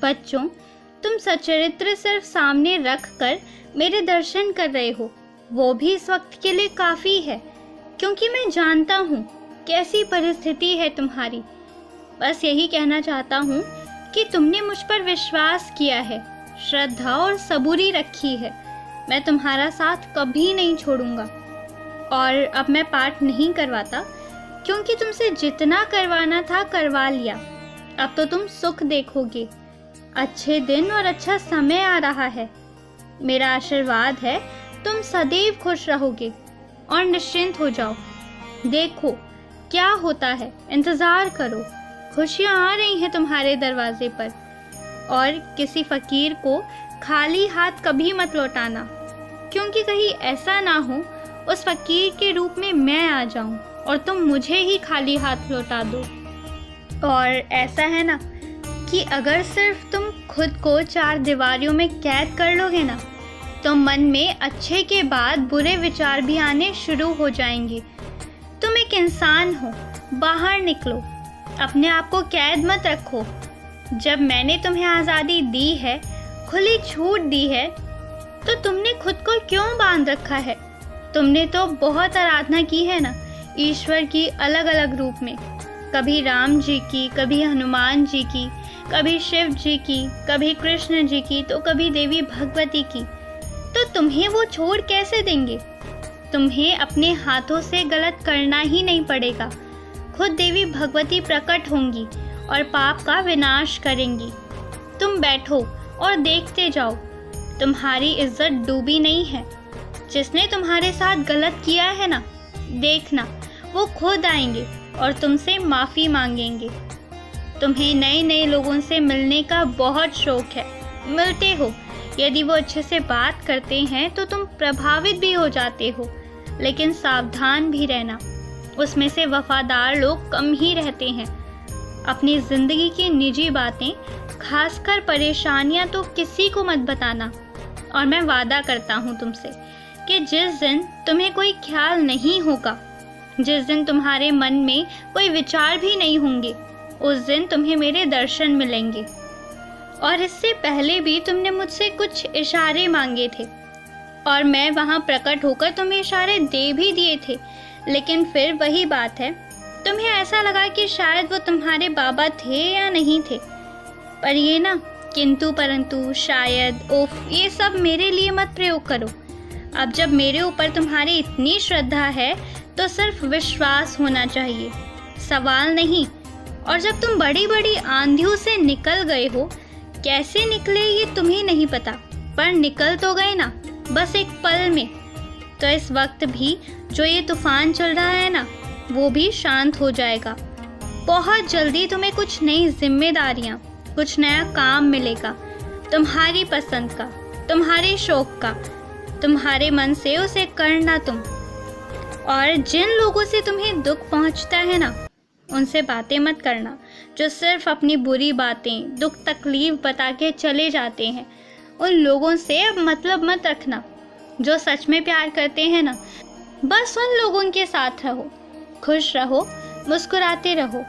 बच्चों, तुम सच्चरित्र सिर्फ सामने रख कर मेरे दर्शन कर रहे हो, वो भी इस वक्त के लिए काफ़ी है, क्योंकि मैं जानता हूँ कैसी परिस्थिति है तुम्हारी। बस यही कहना चाहता हूँ कि तुमने मुझ पर विश्वास किया है, श्रद्धा और सबूरी रखी है। मैं तुम्हारा साथ कभी नहीं छोड़ूंगा। और अब मैं पाठ नहीं करवाता, क्योंकि तुमसे जितना करवाना था करवा लिया। अब तो तुम सुख देखोगे। अच्छे दिन और अच्छा समय आ रहा है। मेरा आशीर्वाद है, तुम सदैव खुश रहोगे और निश्चिंत हो जाओ। देखो क्या होता है, इंतज़ार करो। खुशियाँ आ रही हैं तुम्हारे दरवाजे पर। और किसी फकीर को खाली हाथ कभी मत लौटाना, क्योंकि कहीं ऐसा ना हो उस फकीर के रूप में मैं आ जाऊं और तुम मुझे ही खाली हाथ लौटा दो। और ऐसा है ना कि अगर सिर्फ तुम खुद को चार दीवारियों में कैद कर लोगे ना, तो मन में अच्छे के बाद बुरे विचार भी आने शुरू हो जाएंगे। तुम एक इंसान हो, बाहर निकलो, अपने आप को कैद मत रखो। जब मैंने तुम्हें आज़ादी दी है, खुली छूट दी है, तो तुमने खुद को क्यों बांध रखा है? तुमने तो बहुत आराधना की है ना ईश्वर की, अलग अलग रूप में। कभी राम जी की, कभी हनुमान जी की, कभी शिव जी की, कभी कृष्ण जी की, तो कभी देवी भगवती की। तो तुम्हें वो छोड़ कैसे देंगे? तुम्हें अपने हाथों से गलत करना ही नहीं पड़ेगा। खुद देवी भगवती प्रकट होंगी और पाप का विनाश करेंगी। तुम बैठो और देखते जाओ। तुम्हारी इज्जत डूबी नहीं है। जिसने तुम्हारे साथ गलत किया है ना, देखना वो खुद आएंगे और तुमसे माफ़ी मांगेंगे। तुम्हें नए नए लोगों से मिलने का बहुत शौक है, मिलते हो। यदि वो अच्छे से बात करते हैं तो तुम प्रभावित भी हो जाते हो, लेकिन सावधान भी रहना, उसमें से वफादार लोग कम ही रहते हैं। अपनी ज़िंदगी की निजी बातें, खासकर परेशानियां, तो किसी को मत बताना। और मैं वादा करता हूँ तुमसे कि जिस दिन तुम्हें कोई ख्याल नहीं होगा, जिस दिन तुम्हारे मन में कोई विचार भी नहीं होंगे, उस दिन तुम्हें मेरे दर्शन मिलेंगे। और इससे पहले भी तुमने मुझसे कुछ इशारे मांगे थे और मैं वहाँ प्रकट होकर तुम्हें इशारे दे भी दिए थे, लेकिन फिर वही बात है, तुम्हें ऐसा लगा कि शायद वो तुम्हारे बाबा थे या नहीं थे। पर ये ना किंतु परंतु, शायद, उफ, ये सब मेरे लिए मत प्रयोग करो। अब जब मेरे ऊपर तुम्हारी इतनी श्रद्धा है तो सिर्फ विश्वास होना चाहिए, सवाल नहीं। और जब तुम बड़ी बड़ी आंधियों से निकल गए हो, कैसे निकले ये तुम्हें नहीं पता, पर निकल तो गए ना, बस एक पल में। तो इस वक्त भी जो ये तूफान चल रहा है ना, वो भी शांत हो जाएगा। बहुत जल्दी तुम्हें कुछ नई जिम्मेदारियाँ, कुछ नया काम मिलेगा, तुम्हारी पसंद का, तुम्हारे शौक का। तुम्हारे मन से उसे करना तुम। और जिन लोगों से तुम्हें दुख पहुंचता है ना, उनसे बातें मत करना, जो सिर्फ अपनी बुरी बातें, दुख तकलीफ बता के चले जाते हैं। उन लोगों से अब मतलब मत रखना। जो सच में प्यार करते हैं ना, बस उन लोगों के साथ रहो, खुश रहो, मुस्कुराते रहो।